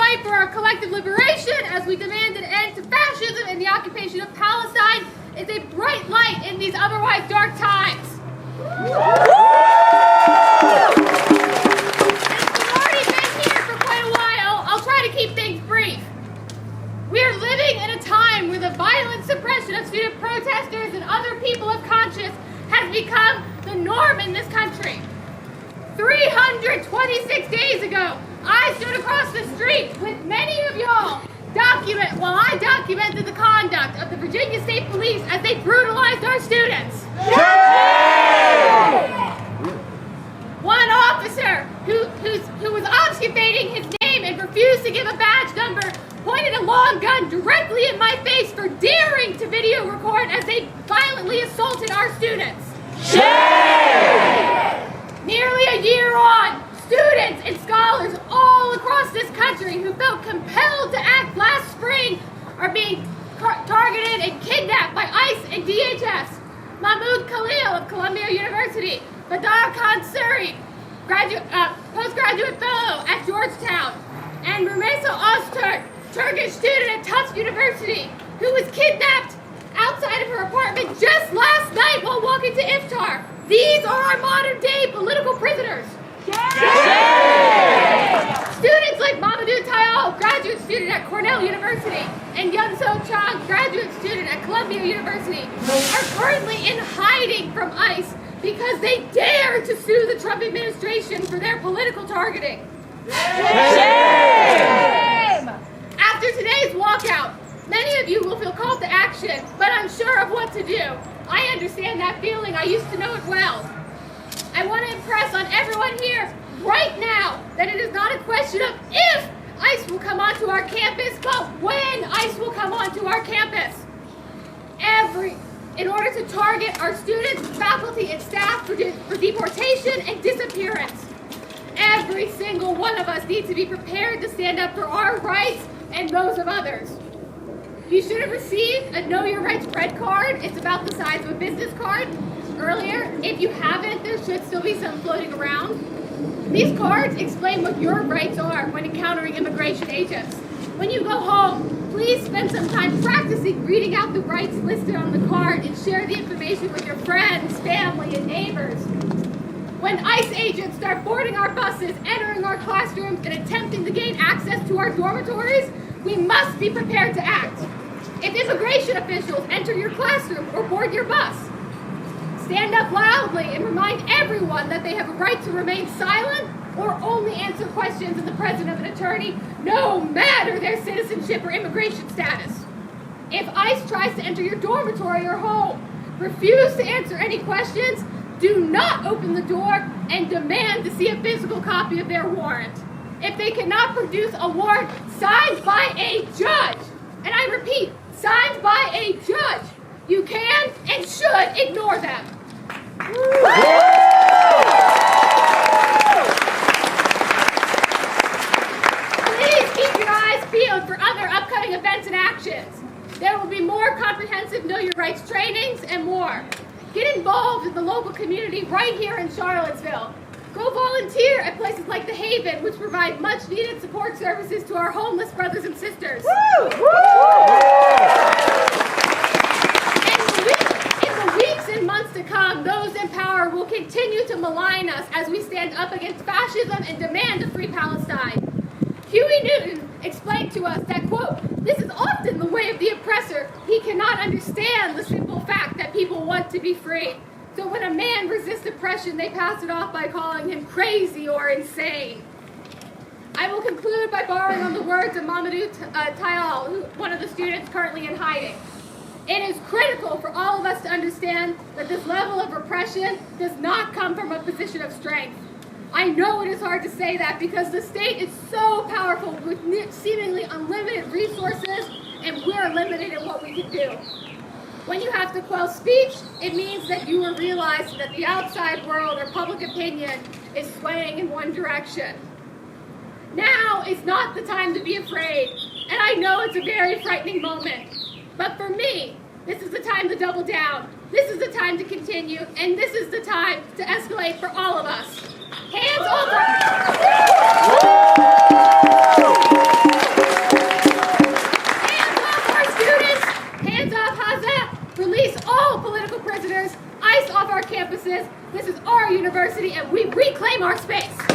fight for our collective liberation as we demand an end to fascism and the occupation of Palestine is a bright light in these otherwise dark times. We've already been here for quite a while. I'll try to keep things brief. We are living in a time where the violent suppression of student protesters and other people of conscience has become the norm in this country. 326 days ago, I stood across the street with many of y'all while I documented the conduct of the Virginia State Police as they brutalized our students. One officer who was obfuscating his name and refused to give a badge number pointed a long gun directly in my face for daring to video record as they violently assaulted our students. Nearly a year on, students and scholars all across this country who felt compelled to act last spring are being targeted and kidnapped by ICE and DHS. Mahmoud Khalil of Columbia University, Badar Khan Suri, postgraduate fellow at Georgetown, and Rumeysa Öztürk, Turkish student at Tufts University, who was kidnapped outside of her apartment just last night while walking to iftar. These are our modern-day political prisoners. Students like Mamadou Tayal, graduate student at Cornell University, and Yunso Chang, graduate student at Columbia University, are currently in hiding from ICE because they dare to sue the Trump administration for their political targeting. Shame! After today's walkout, many of you will feel called to action, but unsure of what to do. I understand that feeling. I used to know it well. I want to impress on everyone here right now that it is not a question of if ICE will come onto our campus, but when ICE will come onto our campus. In order to target our students, faculty, and staff for deportation and disappearance. Every single one of us needs to be prepared to stand up for our rights and those of others. You should have received a Know Your Rights red card. It's about the size of a business card earlier. If you haven't, there should still be some floating around. These cards explain what your rights are when encountering immigration agents. When you go home, please spend some time practicing reading out the rights listed on the card and share the information with your friends, family, and neighbors. When ICE agents start boarding our buses, entering our classrooms, and attempting to gain access to our dormitories, we must be prepared to act. If immigration officials enter your classroom or board your bus, stand up loudly and remind everyone that they have a right to remain silent or only answer questions in the presence of an attorney, no matter their citizenship or immigration status. If ICE tries to enter your dormitory or home, refuse to answer any questions, do not open the door, and demand to see a physical copy of their warrant. If they cannot produce a warrant signed by a judge, and I repeat, signed by a judge, you can and should ignore them. Please keep your eyes peeled for other upcoming events and actions. There will be more comprehensive Know Your Rights trainings and more. Get involved in the local community right here in Charlottesville. Go volunteer at places like The Haven, which provide much-needed support services to our homeless brothers and sisters. In the weeks and months to come, those in power will continue to malign us as we stand up against fascism and demand a free Palestine. Huey Newton explained to us that, quote, "This is often the way of the oppressor. He cannot understand the simple fact that people want to be free. So when a man resists oppression, they pass it off by calling him crazy or insane." I will conclude by borrowing on the words of Mamadou Tayal, one of the students currently in hiding. It is critical for all of us to understand that this level of repression does not come from a position of strength. I know it is hard to say that because the state is so powerful with seemingly unlimited resources, and we're limited in what we can do. When you have to quell speech, it means that you are realizing that the outside world or public opinion is swaying in one direction. Now is not the time to be afraid, and I know it's a very frightening moment. But for me, this is the time to double down. This is the time to continue, and this is the time to escalate for all of us. Hands over! political prisoners, ICE off our campuses. This is our university, and we reclaim our space.